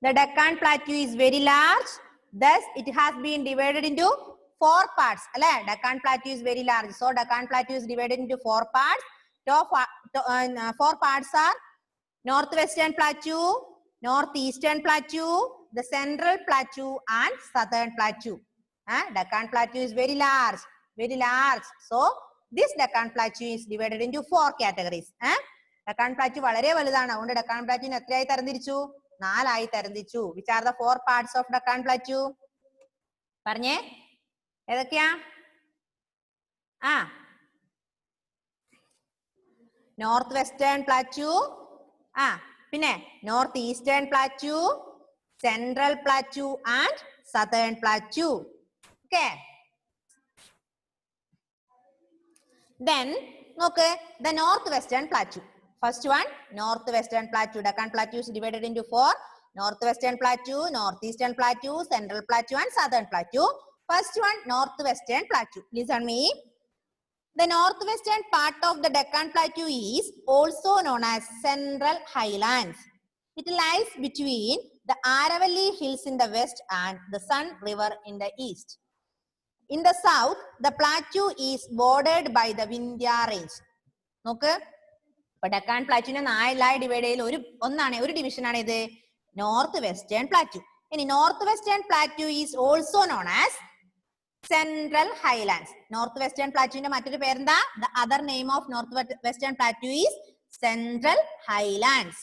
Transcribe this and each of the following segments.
The Deccan Plateau is very large. Thus, it has been divided into 4 parts. Deccan Plateau is very large. So, Deccan Plateau is divided into 4 parts. 4 parts are Northwestern Plateau, Northeastern Plateau, the Central Plateau, and Southern Plateau. Deccan Plateau is very large. Very large. So, this Deccan Plateau is divided into 4 categories. Deccan Plateau വളരെ വലുതാണ്. അതുകൊണ്ട് Deccan Plateau എത്രയായി തരംതിരിച്ചു? 4 ആയി തരംതിരിച്ചു. Which are the 4 parts of Deccan Plateau? പറഞ്ഞേ ഏതൊക്കെയാ? Northwestern Plateau, പിന്നെ Northeastern Plateau, Central Plateau, and Southern Plateau. Okay. Then, okay, the Northwestern Plateau. First one, Northwestern Plateau. Deccan Plateau is divided into 4. Northwestern Plateau, Northeastern Plateau, Central Plateau, and Southern Plateau. First one, Northwestern Plateau. Listen me. The northwestern part of the Deccan Plateau is also known as Central Highlands. It lies between the Aravalli Hills in the west and the Sun River in the east. In the south, the plateau is bordered by the Vindhya Range. Okay? But Deccan Plateau is divided one division is Northwestern Plateau. In Northwestern Plateau is also known as Central Highlands. Northwestern Plateau the other name of Northwestern Plateau is Central Highlands.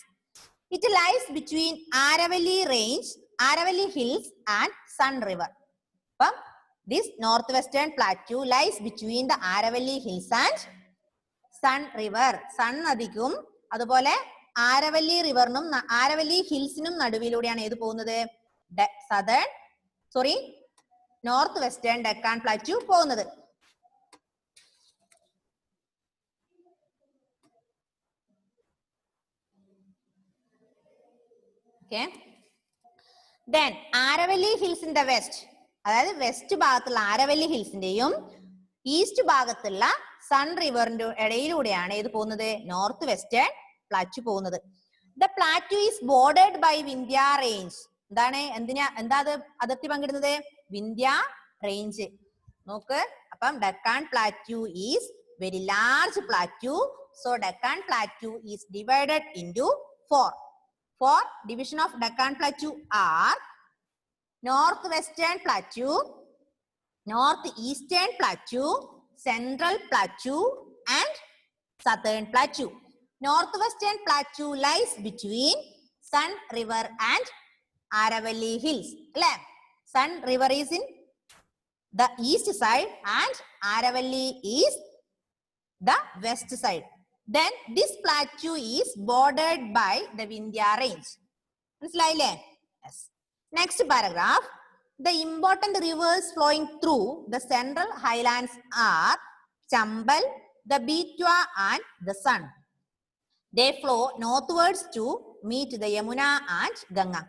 It lies between Aravalli Range, Aravalli Hills, and Sun River. This Northwestern Plateau lies between the Aravalli Hills and Sun River. Sun നദിക്കും അതുപോലെ ആരവല്ലി റിവറിനും ആരവല്ലി ഹിൽസിനും നടുവിലൂടെയാണ് ഏത് പോകുന്നത്? Northwestern Deccan Plateau പോകുന്നത്. Okay. Then Aravalli Hills in the west. അതായത് west ഭാഗത്തുള്ള Aravalli ഹിൽസിന്റെയും east ഭാഗത്തുള്ള sun റിവറിന്റെ ഇടയിലൂടെയാണ് ഏത് പോകുന്നത്? North western പ്ലാറ്റു പോകുന്നത്. The plateau is bordered by Vindhya Range. എന്താ അത് അതിർത്തി പങ്കിടുന്നത്? Vindhya Range. നോക്ക്, അപ്പം Deccan Plateau is very large plateau. So Deccan Plateau is divided into 4. 4 division of Deccan Plateau are Northwestern Plateau, Northeastern Plateau, Central Plateau, and Southern Plateau. Northwestern Plateau lies between Sun River and Aravalli Hills. Sun River is in the east side and Aravalli is the west side. Then this plateau is bordered by the Vindhya Range. Yes. Next paragraph. The important rivers flowing through the Central Highlands are Chambal, the Betwa, and the Sun. They flow northwards to meet the Yamuna and Ganga.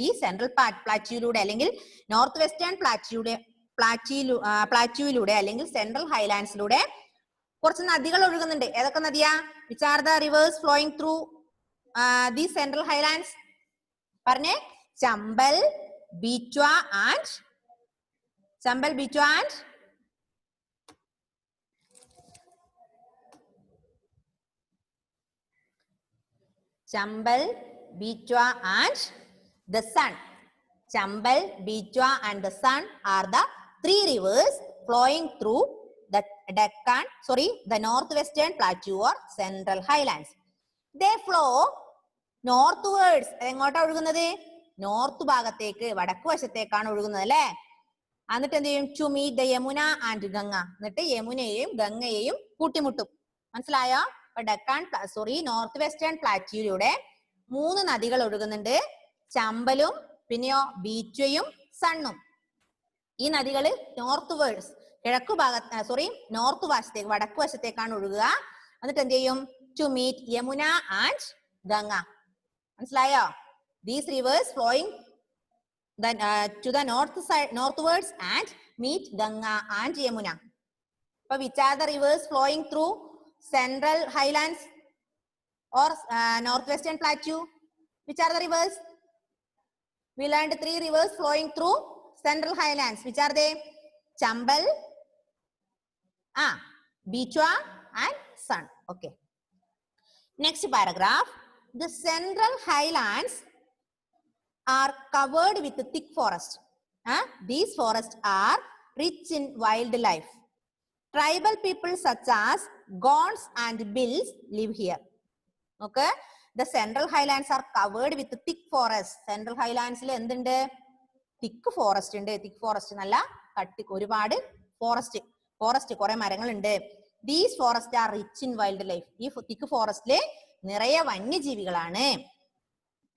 ഈ central പ്ലാറ്റ്യൂയിലൂടെ അല്ലെങ്കിൽ north western പ്ലാറ്റ്യൂയിലൂടെ അല്ലെങ്കിൽ central ഹൈലാൻഡ്സിലൂടെ കുറച്ച് നദികൾ ഒഴുകുന്നുണ്ട്. ഏതൊക്കെ നദിയാ? Which are the rivers flowing through these central highlands? പറഞ്ഞേ. Chambal, Betwa, and Chambal, Betwa, and Chambal, Betwa, and the Sun. Chambal, Betwa, and the Sun are the 3 rivers flowing through the the northwestern plateau or central highlands. They flow northwards. എങ്ങോട്ടാ ഒഴുകുന്നത്? North ഭാഗത്തേക്ക്, വടക്ക് വശത്തേക്കാണ് ഒഴുകുന്നത് അല്ലേ? എന്നിട്ട് എന്ത് ചെയ്യും? To meet the Yamuna and Ganga. എന്നിട്ട് യമുനയെയും ഗംഗയെയും കൂട്ടിമുട്ടും. മനസ്സിലായോ? നോർത്ത് വെസ്റ്റേൺ പ്ലാറ്റ്യൂയിലൂടെ 3 നദികൾ ഒഴുകുന്നുണ്ട്. ചമ്പലും പിന്നെയോ ബീറ്റ്വയും സണ്ണും. ഈ നദികൾ നോർത്ത് വശത്തേക്ക്, വടക്ക് വശത്തേക്കാണ് ഒഴുകുക. എന്നിട്ട് എന്ത് ചെയ്യും? To meet Yamuna and Ganga. മനസ്സിലായോ? These rivers flowing to the northwards and meet Ganga and Yamuna. Which are the rivers flowing through Central Highlands or Northwestern Plateau? Which are the rivers? We learned 3 rivers flowing through Central Highlands. Which are they? Chambal, Bichwa and Son. Okay. Next paragraph. The Central Highlands are covered with thick forest. These forests are rich in wildlife. Tribal people such as Gonds and Bills live here. Okay. The Central Highlands are covered with thick forest. Central Highlands il endunde thick forest unde. Thick forest nalla katti ഒരുപാട് forest കുറെ മരങ്ങൾ ഉണ്ട്. These forests are rich in wildlife. ഈ thick forest ലെ നിറയെ വന്യജീവികളാണ്.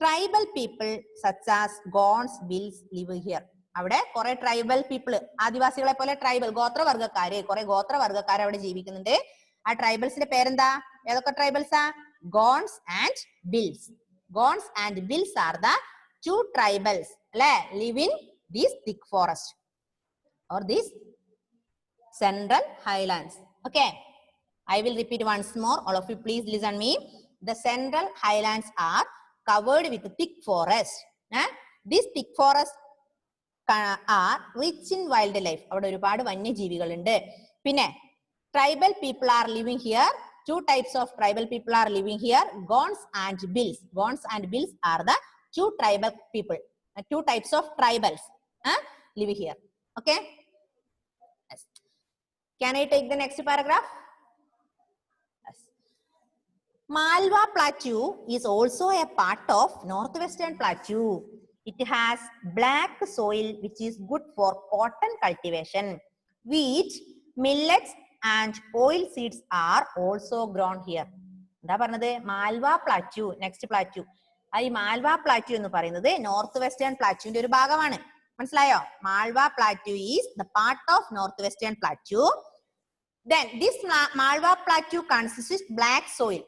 Tribal people such as Gonds, Bills live here. അവിടെ കുറെ tribal people, ആദിവാസികളെ പോലെ ട്രൈബൽ ഗോത്രവർഗ്ഗക്കാര്, കുറെ ഗോത്രവർഗ്ഗക്കാർ അവിടെ ജീവിക്കുന്നുണ്ട്. ആ ട്രൈബൽസിന്റെ പേരെന്താ? ഏതൊക്കെ ട്രൈബൽസാ? Gonds and Bills. Gonds and Bills are the 2 tribals അല്ലെ live in this thick forest or this Central Highlands. Okay, I will repeat once more. All of you please listen me. The Central Highlands are covered with thick forest. This thick forest are rich in wildlife. അവിടെ ഒരുപാട് വന്യജീവികളുണ്ട്. പിന്നെ tribal people are living here. 2 types of tribal people are living here. Gonds and Bills. Gonds and Bills are the 2 tribal people. 2 types of tribals live here. Okay. Yes. Can I take the next paragraph? Yes. Malwa Plateau is also a part of Northwestern Plateau. It has black soil which is good for cotton cultivation. Wheat, millets and oil seeds are also grown here. എന്താ പറഞ്ഞത്? Malwa plateau. Next plateau. ഈ Malwa plateau എന്ന് പറയുന്നത് north western പ്ലാറ്റ്യൂന്റെ ഒരു ഭാഗമാണ്. മനസ്സിലായോ? Malwa plateau is the part of north western plateau. Then this Malwa Plateau consists black soil.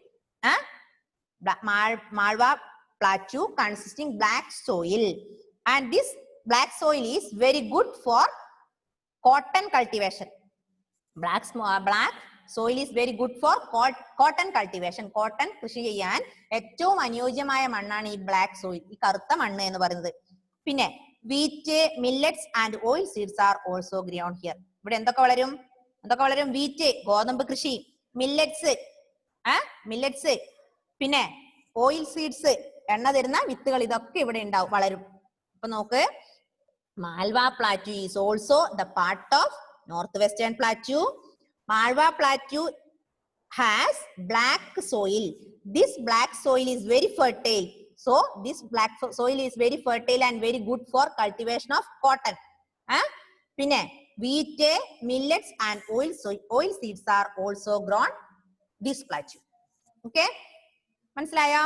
Malwa Plateau consisting black soil, and this black soil is very good for cotton cultivation. Black soil is very good for cotton cultivation. Cotton കൃഷി ചെയ്യാൻ ഏറ്റവും അനുയോജ്യമായ മണ്ണാണ് ഈ black soil, ഈ കറുത്ത മണ്ണ് എന്ന് പറയുന്നത്. പിന്നെ wheat, millets and oil seeds are also ground here. ഇവിടെ എന്തൊക്കെ വളരും? വീറ്റ്, ഗോതമ്പ് കൃഷി, മില്ലറ്റ്സ്, പിന്നെ ഓയിൽ സീഡ്സ്, എണ്ണ തരുന്ന വിത്തുകൾ, ഇതൊക്കെ ഇവിടെ ഉണ്ടാവും, വളരും. അപ്പൊ നോക്ക്, Malwa Plateau is also the part of Northwestern Plateau. Malwa Plateau has black soil. This black soil is very fertile. So this black soil is very fertile and very good for cultivation of cotton. Pinne wheat, millets and oil seeds are also grown this plateau. Okay, മനസ്സിലായോ?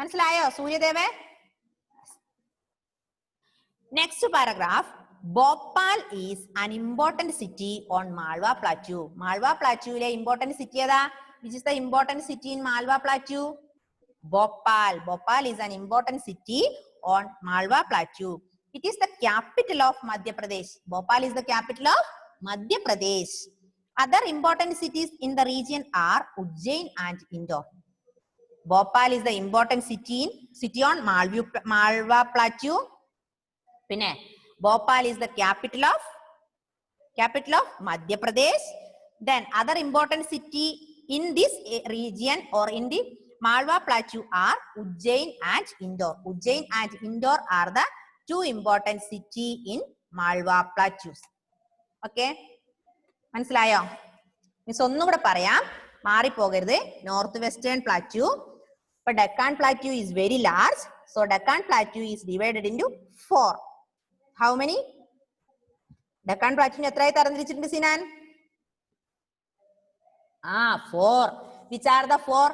മനസ്സിലായോ സൂര്യദേവേ? Next paragraph. Bhopal is an important city on Malwa Plateau. Malwa Plateau ile important city ഏതാ? Which is the important city in Malwa Plateau? Bhopal. Bhopal is an important city on Malwa Plateau. It is the capital of Madhya Pradesh. Bhopal is the capital of Madhya Pradesh. Other important cities in the region are Ujjain and Indore. Bhopal is the important city on Malwa Plateau. Pinne Bhopal is the capital of Madhya Pradesh. Then other important city in this region or in the Malwa Plateau are Ujjain and Indore. Ujjain and Indore are the 2 important city in Malwa Plateaus. Okay, മനസ്സിലായോ? Means ഒന്നും കൂടെ പറയാം, മാറിപ്പോകരുത്. North western plateau. ഇപ്പൊ Deccan plateau is very large. So Deccan Plateau is divided into 4. How many? Deccan Plateau എത്രയായി തരംതിരിച്ചിട്ടുണ്ട് Sinan? 4. Which are the four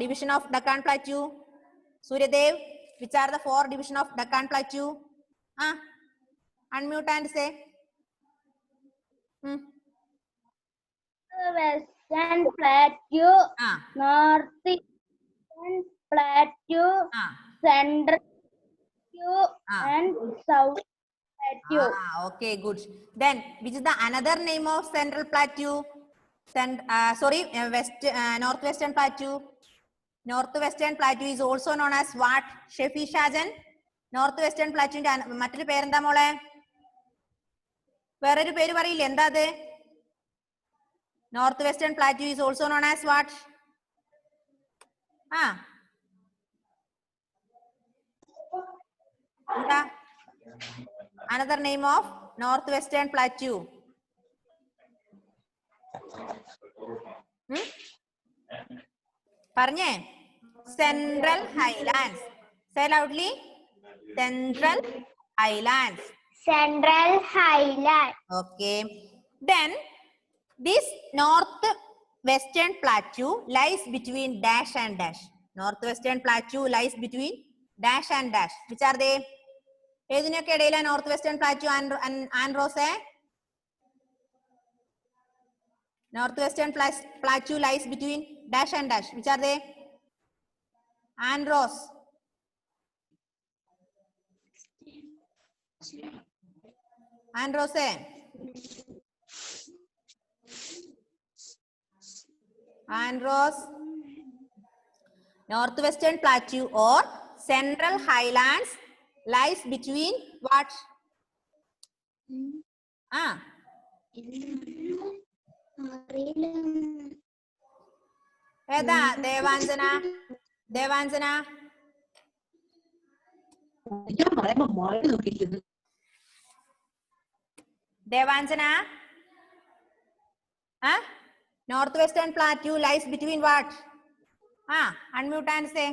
division of Deccan Plateau? Suryadev, which are the 4 division of Deccan Plateau? Unmute and say. Western Plateau, Northeastern Plateau, Central Plateau, and South Plateau. Okay, good. Then, which is the another name of Central Plateau? Northwestern Plateau. northwestern plateau is also known as what? Shefi Shajan. Northwestern plateau മറ്റൊരു പേരെന്താ മോളെ? വേറൊരു പേര് പറയില്ലേ? എന്താ അത്? Northwestern plateau is also known as what? Another name of Northwestern plateau. Parne? Central Highlands. Say loudly. Central Highlands. Central Highlands. Okay. Then this northwestern plateau lies between dash and dash. Northwestern plateau lies between dash and dash. Which are they? ഏതിനൊക്കെ ഇടയിലാണ് northwestern plateau and Rose? Northwestern plateau lies between dash and dash. Which are they? And Rose. And Rose. And Rose. Northwestern plateau or Central Highlands lies between what? ഏതാ Devanjana? Devanjana Devanjana Northwestern plateau lies between what? Unmute and say.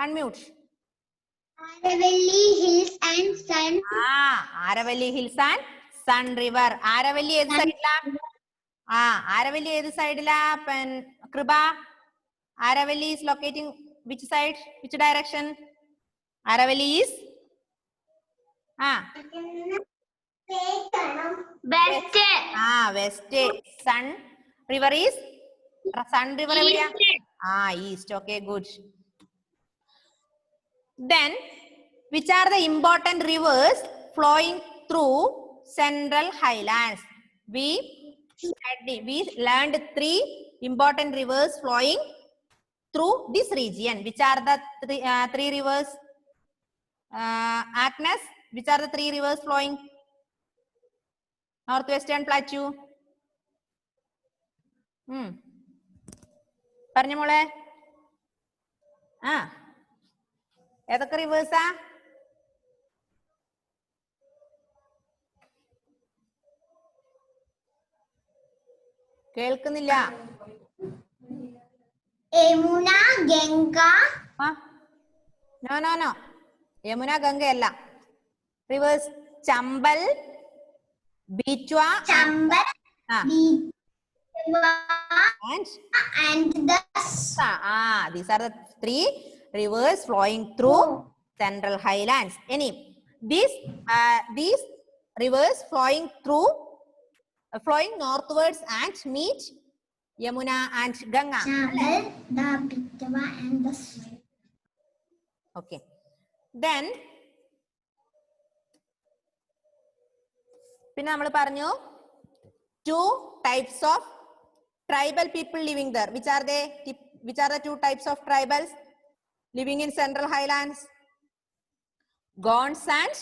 Unmute. Aravalli Hills and Sun. Aravalli Hills and Sun River. Aravalli ഏത് സൈഡിലാ? Aravalli ഏത് സൈഡിലാ? കൃപ, Aravalli is locating which side? Which direction? Aravalli is West. West. Sun River is Sun River എവിടെയാ? East. Okay, good. Then, which are the important rivers flowing through Central Highlands? We learned 3 important rivers flowing through this region. Which are the 3 rivers? Agnes, which are the 3 rivers flowing Northwestern plateau? പറഞ്ഞ മോളെ. ഏതൊക്കെ റിവേഴ്സാ? കേൾക്കുന്നില്ല. Yamuna, Ganga. No Yamuna Ganga അല്ല. Rivers Chambal, Betwa, and the these are the 3 rivers flowing through Central Highlands. These rivers flowing northwards and meet Yamuna and Ganga. The Betwa and the Swan. Okay. Then പിന്നെ നമ്മൾ പറഞ്ഞു 2 types of tribal people living there. Which are they? Which are the 2 types of tribals living in Central Highlands? Gonds and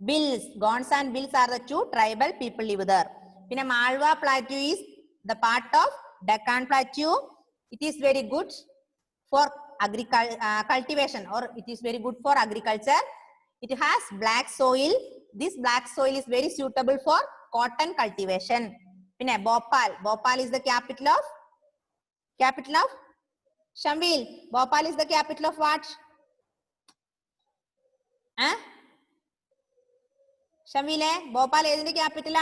Bills. Gonds and Bills are the 2 tribal people live there. Pinna Malwa Plateau is the part of Deccan Plateau. It is very good for cultivation, or it is very good for agriculture. It has black soil. This black soil is very suitable for cotton cultivation. Pinna Bhopal is the capital of Shambil. Bhopal is the capital of what? Shamile, Bhopal is the capital.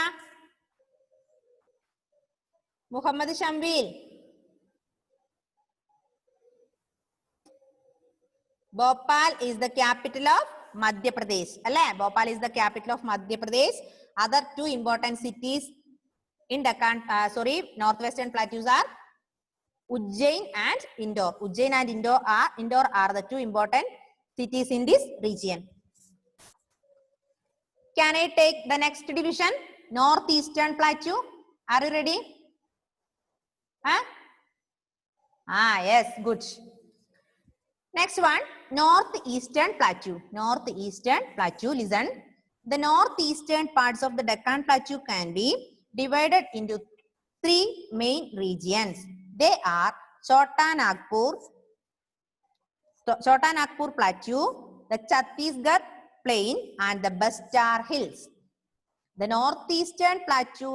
Muhammad Shambil. Bhopal is the capital of Madhya Pradesh. Bhopal is the capital of Madhya Pradesh. Other 2 important cities in Deccan, Northwestern Plateaus are Ujjain and Indore. Ujjain and Indore are the 2 important cities in this region. Can I take the next division? Northeastern Plateau. Are you ready? Yes, good. Next one, northeastern plateau. Northeastern plateau, listen. The northeastern parts of the Deccan Plateau can be divided into 3 main regions. They are Chota Nagpur Plateau, the Chhattisgarh Plain, and the Bastar Hills. The northeastern plateau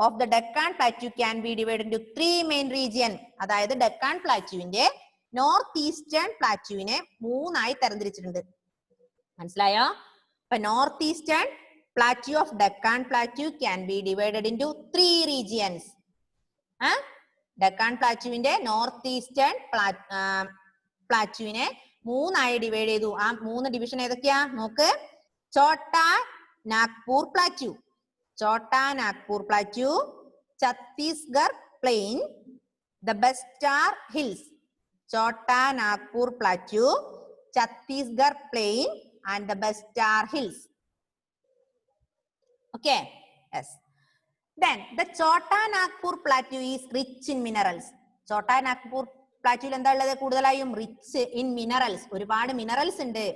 of the Deccan Plateau can be divided into 3 main regions. അതായത് Deccan Plateauവിന്റെ north eastern പ്ലാറ്റ്യൂവിനെ 3 ആയി തരംതിരിച്ചിട്ടുണ്ട്. മനസ്സിലായോ? അപ്പൊ north eastern plateau of Deccan Plateau can be divided into 3 regions. Deccan Plateauവിന്റെ north eastern പ്ലാറ്റ്യൂവിനെ 3 ആയി divide ചെയ്തു. ആ 3 ഡിവിഷൻ ഏതൊക്കെയാ നോക്ക്. Chota Nagpur Plateau, Chota Nagpur Plateau, Chhattisgarh Plain, the Bastar Hills. Chota Nagpur Plateau, Chhattisgarh Plain, and the Bastar Hills. Okay, yes. Then the Chota Nagpur Plateau is rich in minerals. Chota Nagpur Plateau എന്താ ഉള്ളത്? കൂടുതലായും rich in minerals. ഒരുപാട് minerals ഉണ്ട്.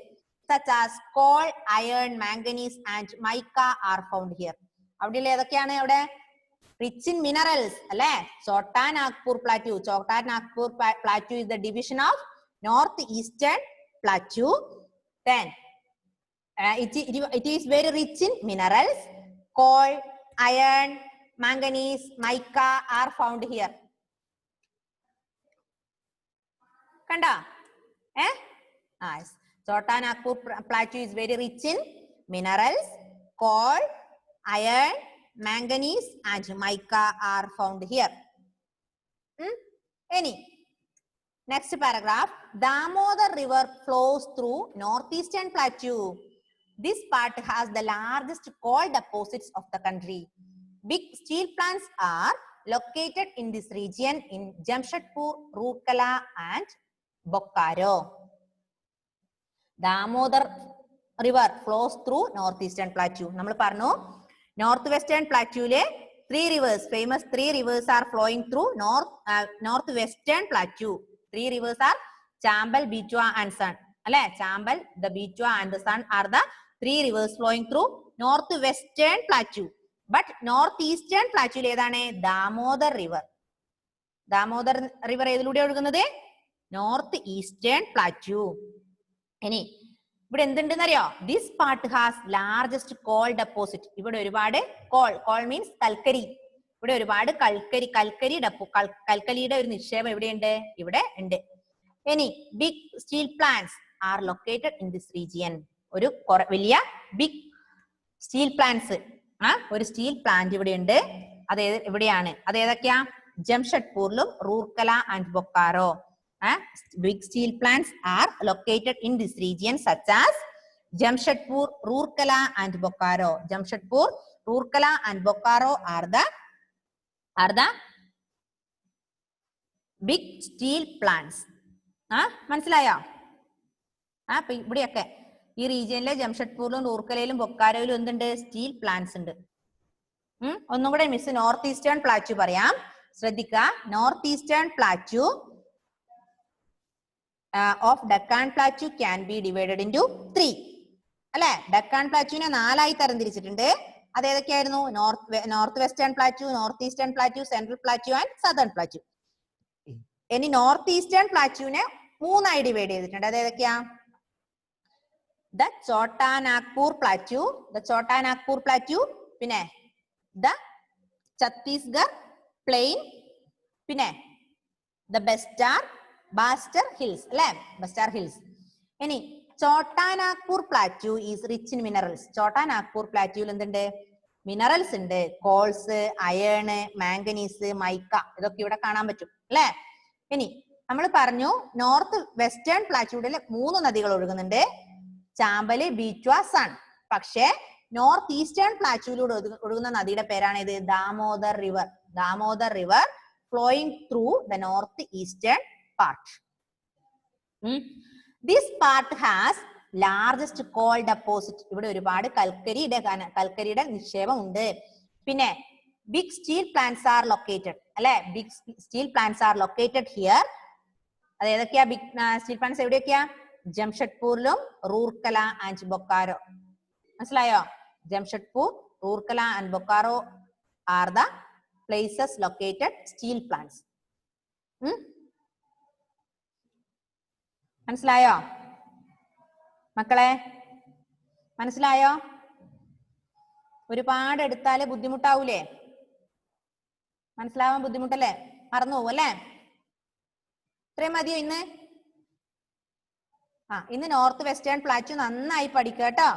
Such as coal, iron, manganese, and mica are found here. അവിടെ ഏതൊക്കെയാണ്? അവിടെ rich in minerals അല്ലേ? Chota Nagpur Plateau. Chota Nagpur Plateau is the division of northeastern plateau. Then it is very rich in minerals. Coal, iron, manganese, mica are found here. കണ്ടോ? Chota Nagpur Plateau is very rich in minerals. Coal, iron, manganese, and mica are found here. Next paragraph. Damodar River flows through northeastern plateau. This part has the largest coal deposits of the country. Big steel plants are located in this region in Jamshedpur, Rourkela, and Bokaro. Damodar River flows through northeastern plateau. നമ്മൾ പറഞ്ഞു northwestern plateauവിലെ 3 rivers, famous 3 rivers are flowing through northwestern plateau. 3 rivers are Chambal, Betwa, and Son. അല്ലെ? Chambal, the Betwa, and the Son are the 3 rivers flowing through northwestern plateau. But northeastern plateau ഏതാണ്? Damodar River. Damodar River ഏതിലൂടെ ഒഴുകുന്നത്? North eastern plateau. ഇനി ഇവിടെ എന്തുണ്ടെന്ന് അറിയോ? This part has largest call deposit. ഇവിടെ ഒരുപാട് call means കൽക്കരി. ഇവിടെ ഒരുപാട് കൽക്കരിയുടെ ഒരു നിക്ഷേപം എവിടെയുണ്ട്? ഇവിടെ ഉണ്ട്. ഇനി big steel plants are located in this region. ഒരു വലിയ ബിഗ് സ്റ്റീൽ പ്ലാന്റ്സ്, ഒരു സ്റ്റീൽ പ്ലാന്റ് ഇവിടെ ഉണ്ട്. അത് എവിടെയാണ്? അത് ഏതൊക്കെയാ? ജംഷഡ്പൂരിലും Rourkela and Bokaro. Big steel plants are located in this region such as Jamshedpur, Rourkela, and Bokaro. Jamshedpur, Rourkela, and Bokaro are the big steel plants. മനസ്സിലായോ? അപ്പൊ ഇവിടെയൊക്കെ ഈ റീജിയനിലെ ജംഷഡ്പൂരിലും റൂർക്കലയിലും ബൊക്കാരോയിലും എന്തുണ്ട്? സ്റ്റീൽ പ്ലാന്റ്സ് ഉണ്ട്. ഒന്നും കൂടെ മിസ് നോർത്ത് ഈസ്റ്റേൺ പ്ലാറ്റ്യൂ പറയാം, ശ്രദ്ധിക്കുക. North eastern plateau of Deccan Plateau can be divided into 3. അല്ലെ? Deccan Plateauവിനെ 4 ആയി തരംതിരിച്ചിട്ടുണ്ട്. അത് ഏതൊക്കെയായിരുന്നു? North western plateau, north eastern plateau, central plateau and southern plateau. ഇനി നോർത്ത് ഈസ്റ്റേൺ പ്ലാറ്റ്യൂവിനെ 3 ആയി ഡിവൈഡ് ചെയ്തിട്ടുണ്ട്. അത് ഏതൊക്കെയാ? The Chota Nagpur Plateau, the Chota Nagpur Plateau, പിന്നെ the Chhattisgarh Plain, പിന്നെ the Bastar Hills, അല്ലെ? Bastar Hills. ഇനി Chota Nagpur Plateau is rich in minerals. Chota Nagpur Plateauവിൽ എന്തുണ്ട്? മിനറൽസ് ഉണ്ട്. കോൾസ്, അയേൺ, മാംഗനീസ്, മൈക്ക, ഇതൊക്കെ ഇവിടെ കാണാൻ പറ്റും അല്ലെ? ഇനി നമ്മൾ പറഞ്ഞു നോർത്ത് വെസ്റ്റേൺ പ്ലാറ്റ്യൂവിൽ 3 നദികൾ ഒഴുകുന്നുണ്ട്, ചാമ്പല്, ബീറ്റ്വ, സൺ. പക്ഷേ നോർത്ത് ഈസ്റ്റേൺ പ്ലാറ്റ്യൂവിലൂടെ ഒഴുകുന്ന നദിയുടെ പേരാണ് ഇത്? Damodar river. Damodar river flowing through the northeastern part. This part has largest coal deposit. ഇവിടെ ഒരുപാട് കൽക്കരിയുടെ നിക്ഷേപം ഉണ്ട്. പിന്നെ big steel plants are located. അല്ലെ, big steel plants are located here. അത് ഏതൊക്കെയാ ബിഗ് സ്റ്റീൽ പ്ലാന്റ്സ്? എവിടെയൊക്കെയാ? ജംഷഡ്പൂരിലും റൂർക്കല ആൻഡ് ബൊക്കാറോ. മനസ്സിലായോ? Jamshedpur, Rourkela and Bokaro are the places located steel plants. മനസ്സിലായോ മക്കളെ? മനസ്സിലായോ? ഒരുപാട് എടുത്താല് ബുദ്ധിമുട്ടാവൂലേ? മനസ്സിലാവാൻ ബുദ്ധിമുട്ടല്ലേ? മറന്നു പോകും അല്ലേ? ഇത്രയും മതിയോ ഇന്ന്? ഇന്ന് നോർത്ത് വെസ്റ്റേൺ പ്ലാറ്റ്യൂ നന്നായി പഠിക്കുക കേട്ടോ.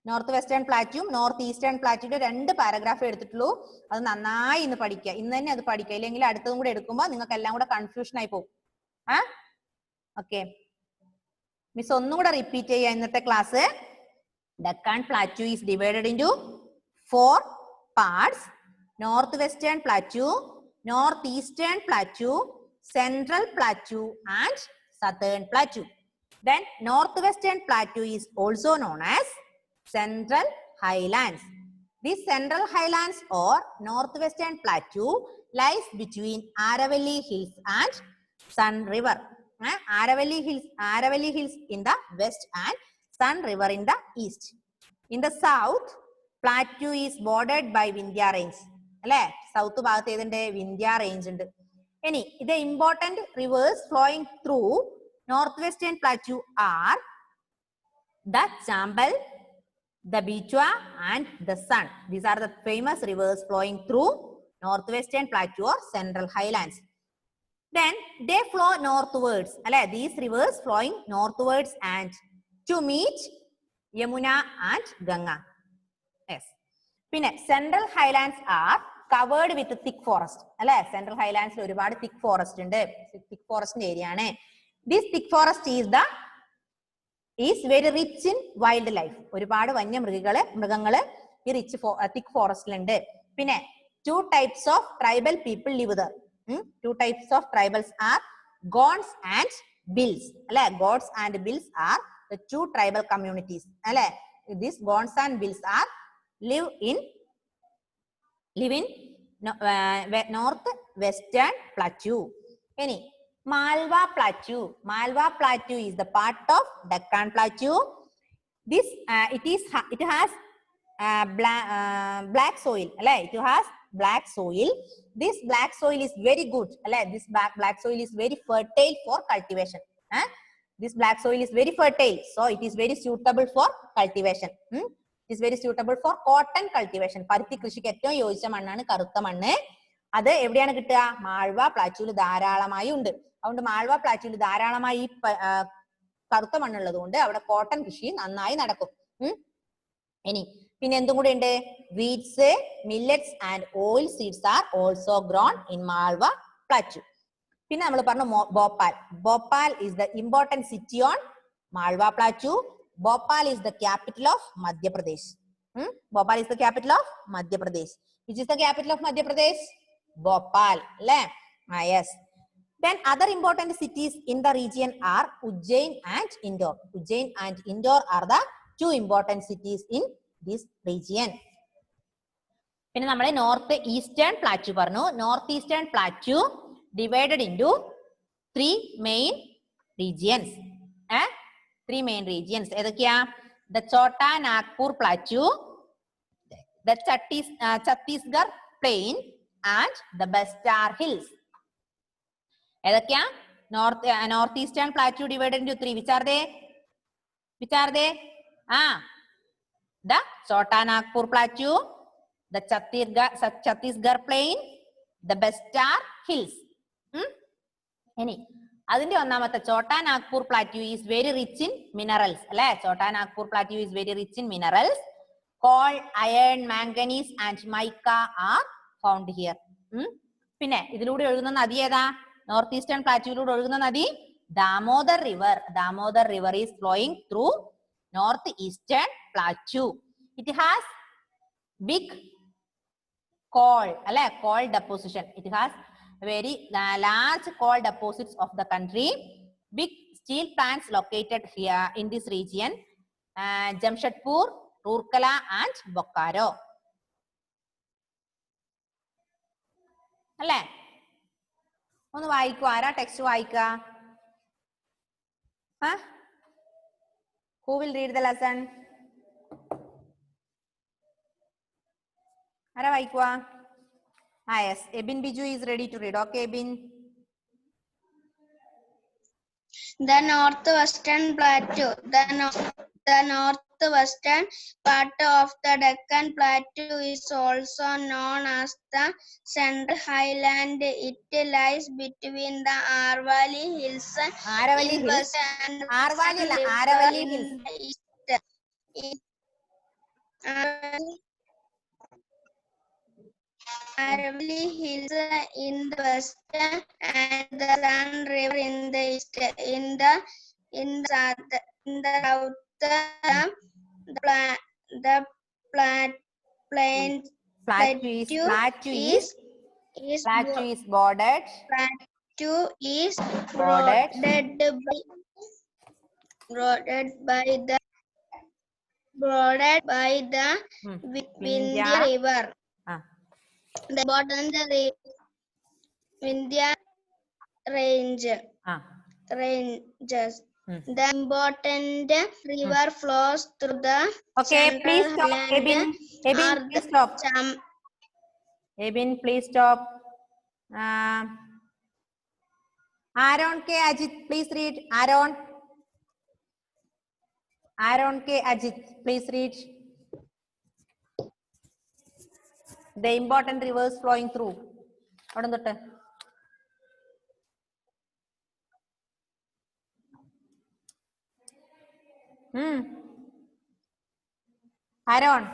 നോർത്ത് വെസ്റ്റേൺ പ്ലാറ്റ്യൂം നോർത്ത് ഈസ്റ്റേൺ പ്ലാറ്റ്യൂടെ 2 പാരഗ്രാഫ് എടുത്തിട്ടുള്ളൂ. അത് നന്നായി ഇന്ന് പഠിക്കുക. ഇന്ന് തന്നെ അത് പഠിക്കുക, ഇല്ലെങ്കിൽ അടുത്തതും കൂടെ എടുക്കുമ്പോൾ നിങ്ങൾക്ക് എല്ലാം കൂടെ കൺഫ്യൂഷൻ ആയി പോകും. ഓക്കെ, മിസ് ഒന്നും കൂടെ റിപ്പീറ്റ് ചെയ്യാം ഇന്നത്തെ class. Deccan Plateau is divided into 4 parts: North Western Plateau, North Eastern Plateau, Central Plateau, and Southern Plateau. Then North Western Plateau is also known as Central Highlands. This Central Highlands or Northwestern Plateau lies between Aravalli Hills and Sun River. Aravalli Hills in the west and Sun River in the east. In the south, plateau is bordered by Vindhya Range. അല്ലേ, south ഭാഗത്ത് ഏതുണ്ട്? Vindhya range ഉണ്ട്. ഇനി the important rivers flowing through Northwestern Plateau are the Chambal, the Bichwa, and the Sun. These are the famous rivers flowing through Northwestern Plateau or Central Highlands. Then they flow northwards. Alle, these rivers flowing northwards and to meet Yamuna and Ganga. Yes. Pinne Central Highlands are covered with thick forest. Alle, Central Highlands il ഒരുപാട് thick forest ഉണ്ട്. Thick forest area ആണ്. This thick forest is very rich in wildlife. ഒരുപാട് മൃഗങ്ങള് ഈ rich thick forest ലുണ്ട്. പിന്നെ 2 types of tribal people live there. 2 types of tribals are Gonds and Bills. Alle, Gonds and Bills are the 2 tribal communities. Alle, these Gonds and Bills are live in North Western Plateau. Any Malwa Plateau. Malwa Plateau is the part of Deccan Plateau. This it has black soil. It has black soil. This black soil is very good. This black soil is very fertile for cultivation. This black soil is very fertile, so it is very suitable for cultivation. It is very suitable for cotton cultivation. പരുത്തി കൃഷിക്ക് ഏറ്റവും യോജിച്ച മണ്ണാണ് കറുത്ത മണ്ണ്. അത് എവിടെയാണ് കിട്ടുക? മാൾവ പ്ലാറ്റ്യൂവിൽ ധാരാളമായി ഉണ്ട്. അതുകൊണ്ട് മാൾവ പ്ലാറ്റ്യൂവിൽ ധാരാളമായി ഈ കറുത്ത മണ്ണുള്ളത് കൊണ്ട് അവിടെ കോട്ടൺ കൃഷി നന്നായി നടക്കും. ഇനി പിന്നെ എന്തും കൂടെ ഉണ്ട്? Wheats, millets and oil seeds are also grown in Malwa plateau. പിന്നെ നമ്മൾ പറഞ്ഞു Bhopal. Bhopal is the important city on Malwa Plateau. Bhopal is the capital of Madhya Pradesh. Bhopal is the capital of Madhya Pradesh. Which is the capital of Madhya Pradesh? Bhopal. Yes. Then other important cities in the region are Ujjain and Indore. Ujjain and Indore are the 2 important cities in this region. പിന്നെ നമ്മൾ north eastern plateau പറഞ്ഞു. North eastern plateau divided into 3 main regions. 3 main regions. ഏതൊക്കെയാ? The Chota Nagpur Plateau, the Chhattisgarh Plain, and the Bastar Hills. ഏതൊക്കെയാ? North Eastern Plateau divided into 3. Which are they? The Chota Nagpur Plateau, the Chhattisgarh Plain, the Bastar Hills. ഇനി അതിന്റെ ഒന്നാമത്തെ Chota Nagpur Plateau is very rich in minerals. അല്ലെ, Chota Nagpur Plateau is very rich in minerals. Coal, iron, manganese and mica are found here. പിന്നെ ഇതിലൂടെ ഒഴുകുന്ന നദി ഏതാ? North eastern പ്ലാറ്റ്യൂയിലൂടെ ഒഴുകുന്ന നദി Damodar river. Damodar river is flowing through North Eastern Plateau. It has big coal, coal deposition. It has very large coal deposits of the country. Big steel plants located here in this region: Jamshedpur, Rourkela, and Bokaro. അല്ലേ? ഒന്ന് വായിക്കൂ. ആരാ text വായിക്ക? Who will read the lesson? ആരാ വായിക്കുക? Yes, Ebin Biju is ready to read. Okay, Ebin. The northwestern plateau. The northwestern part of the Deccan Plateau is also known as the Central Highland. It lies between the Aravalli Hills Aravalli in Hills. west and Aravalli River Aravalli in Hills. the east. Aravalli Hills in the west and the Sun River in the east. In the south, the plateau is bordered. Plateau is Bordered. bordered by the Vindhya River. The important Vindhya ranges. The important river flows through the Okay, please stop. Ebin, please stop. Ebin, please stop. Aaron K. Ajit, please read. Aaron K. Ajit, please read. The important rivers flowing through. What is that? Aaron.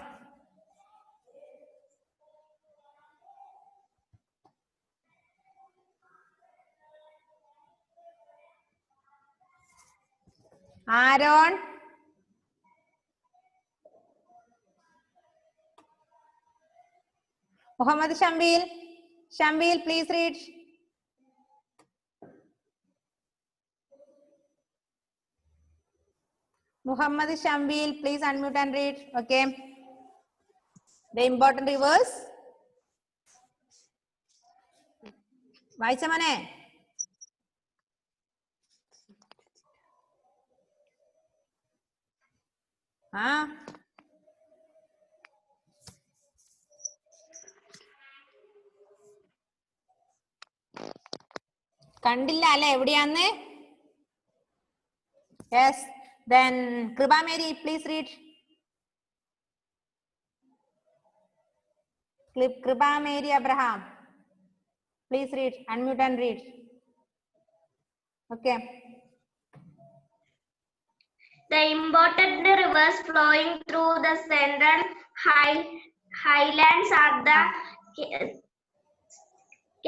Aaron. Muhammad Shambil. Shambil, please read. Muhammad Shambil, please unmute and read. Okay. The important rivers. Vaichamane. കണ്ടില്ല അല്ലേ എവിടെയാന്ന്? Yes. Then Kriba Mary, please read. Kriba Mary Abraham, please read. Unmute and read. Okay. The important rivers flowing through the central highlands are the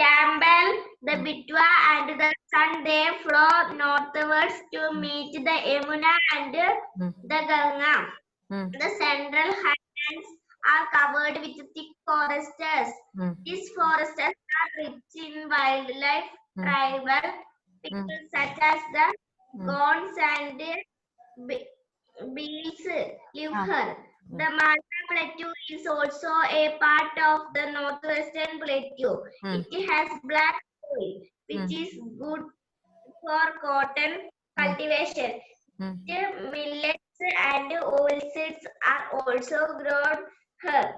Campbell, the Bitwa, and the Sun. They flow northwards to meet the Yamuna and the Ganga. The central highlands are covered with thick forests. These forests are rich in wildlife, tribal people such as the Gonds and bees live here. The Malwa Plateau is also a part of the northwestern plateau. It has black soil, which is good for cotton cultivation. Millets and oilseeds are also grown here.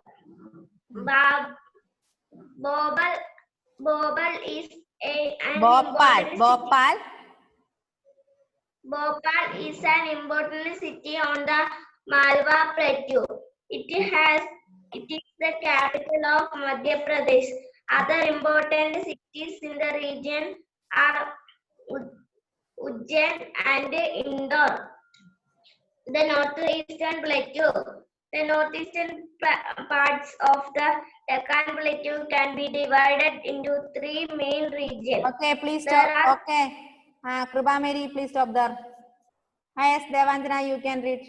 Bhopal is an important city on the Malwa Plateau. It is the capital of Madhya Pradesh. Other important cities in the region are Ujjain and Indore. The northeastern plateau. The northeastern parts of the Deccan Plateau can be divided into 3 main regions. Okay, please stop. Okay. Kriba Mary, please stop there. Yes, Devanjana, you can read.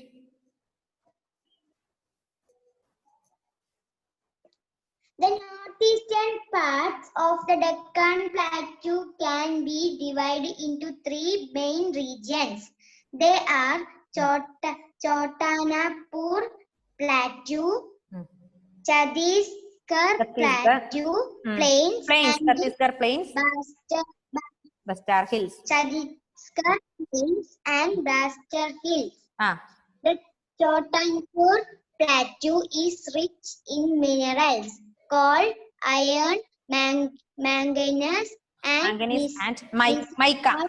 The northeastern parts of the Deccan Plateau can be divided into 3 main regions. They are Chotanagpur Plateau, Chhattisgarh Plateau, Plains, Plains, and Chhattisgarh Plains, Bastar Hills. Chhattisgarh Plains and Bastar Hills. Ah, The Chotanpur Plateau is rich in minerals, coal, iron, manganese, and manganese and mica.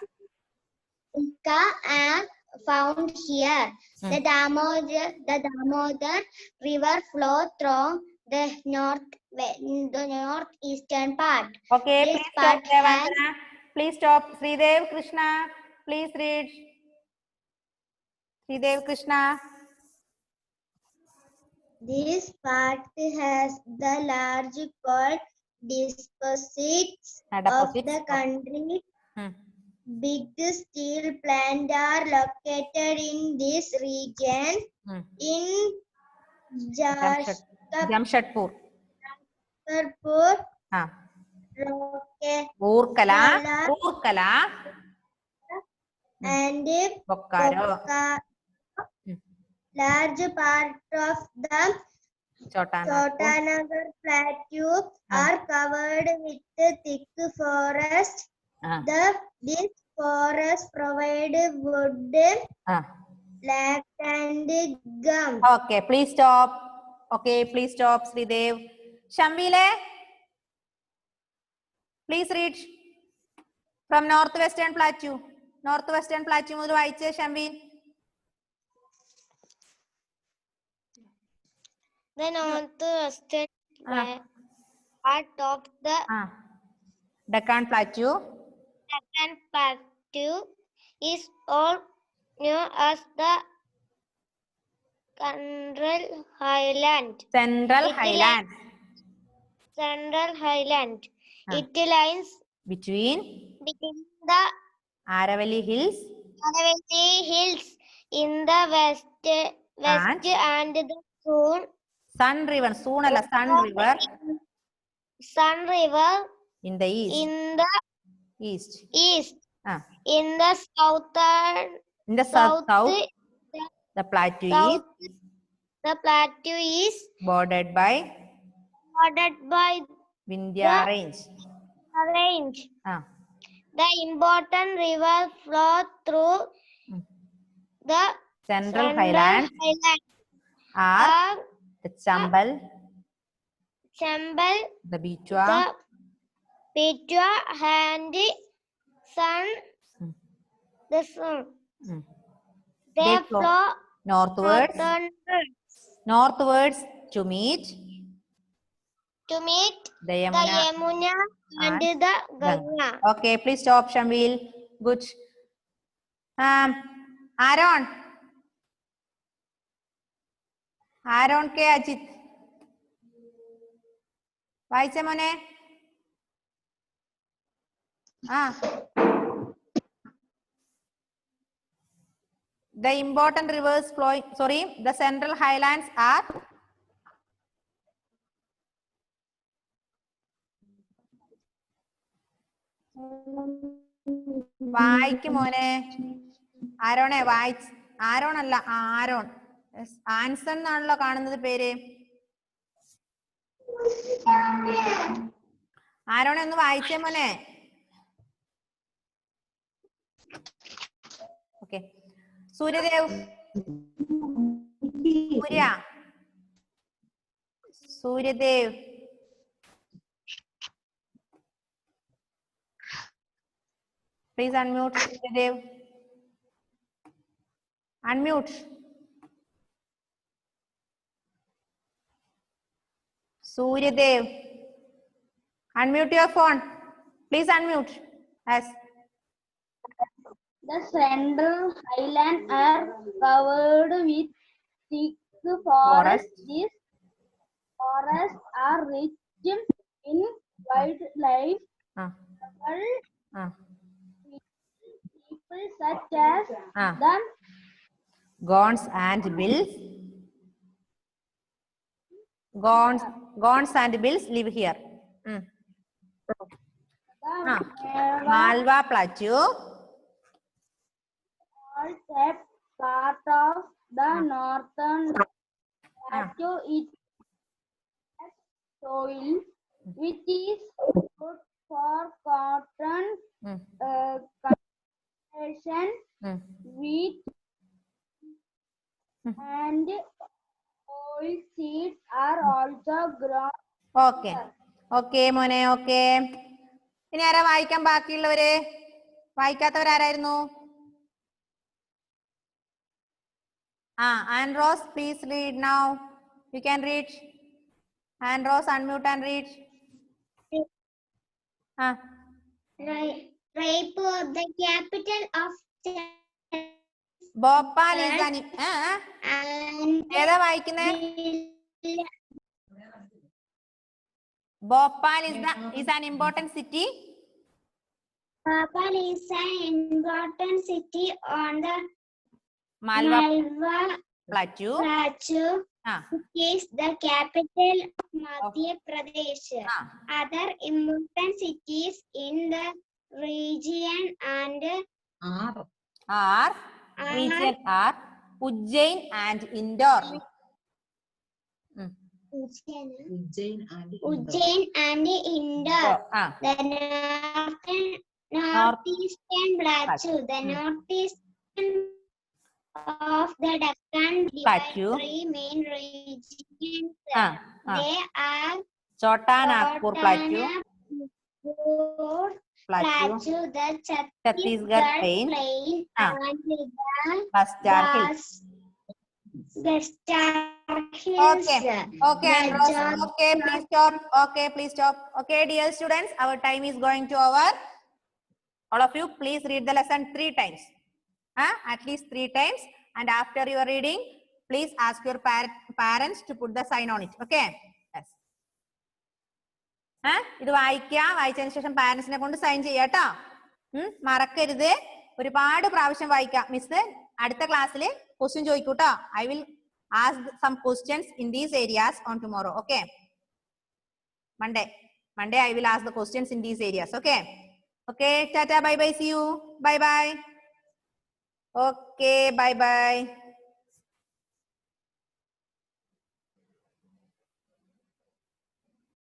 mica are found here. The Damodar River flows through the northeastern part. Okay, This please stop, part has Devandana. Please stop. Sridev Krishna, please read. Sridev Krishna. This part has the large coal deposits of the country. Big steel plants are located in this region. In Jamshedpur. Rourkela, and Bokaro. Large part of the Chotanagar Plateau are covered with thick forest. This forest provide wood, flax and gum. Okay, please stop. Okay, please stop, Sridev. Shamvile, please read from Northwestern Plateau. Northwestern Plateau മുതൽ വായിച്ചേ Shamvil. The northwestern part of the Deccan Plateau is all known as the Central Highland. It lies between the Aravalli Hills in the west and the Sun River in the east. In the southern south the plateau is bordered by Vindhya range. The important rivers flow through the Central Highlands are the Chambal, the Betwa, and the Sun. They flow northwards to meet the Yamuna and the Ganga. Okay, please stop, Shamil. Good. Aaron K. Ajit. വായിച്ച മോനെ The important rivers flowing, the Central Highlands are വായിക്ക് മോനെ ആരോണേ വായിച്ച് Aaron അല്ല Aaron Anson എന്നാണല്ലോ കാണുന്നത് പേര് ആരോണെ ഒന്ന് വായിച്ചേ മോനെ okay Suryadev Suryadev please unmute Suriyadev. Unmute. Suryadev. Unmute your phone. Please unmute. Yes. The Central Highlands are covered with thick forests. These forests are rich in wildlife. People such as the Gons and bills. Gons and bills live here. Malwa Plateau. Also part of the northern plateau is soil, which is good for cotton cultivation, wheat, and oil seeds are also grown. Okay okay മോനെ okay. ഇനി ആരാ വായിക്കാൻ ബാക്കിയുള്ളവര്? വായിക്കാത്തവരാരായിരുന്നു? Andros, please read now. You can read. Andros, unmute and read. Raipur, the capital of Bhopal is an ഏതാ വായിക്കുന്നേ? Bhopal is an important city. Bhopal is an important city on the Malwa Plateau. It is the capital of Madhya Pradesh. Other important cities in the region are Ujjain and Indore. Ujjain and Indore. The northeastern plateau. The northeastern of the Deccan Plateau. three main regions. They are Chota Nagpur Plateau, the Chhattisgarh Plain, and the Bastar Hills. Okay, Andros. Okay, please stop. Please stop. Okay, dear students, our time is going to over. All of you, please read the lesson 3 times. At least 3 times. And after your reading, please ask your parents to put the sign on it. Okay? Yes. ഇത് വായിച്ചതിന് ശേഷം പാരന്റ്സിനെ കൊണ്ട് sign ചെയ്യാട്ടോ. മറക്കരുത്. ഒരുപാട് പ്രാവശ്യം വായിക്കാം. Miss അടുത്ത ക്ലാസ്സിൽ question ചോദിക്കൂട്ടോ. I will ask some questions in these areas on tomorrow. Okay? Monday I will ask the questions in these areas. Okay? Okay, tata, bye bye, see you. Bye bye. Okay, bye bye.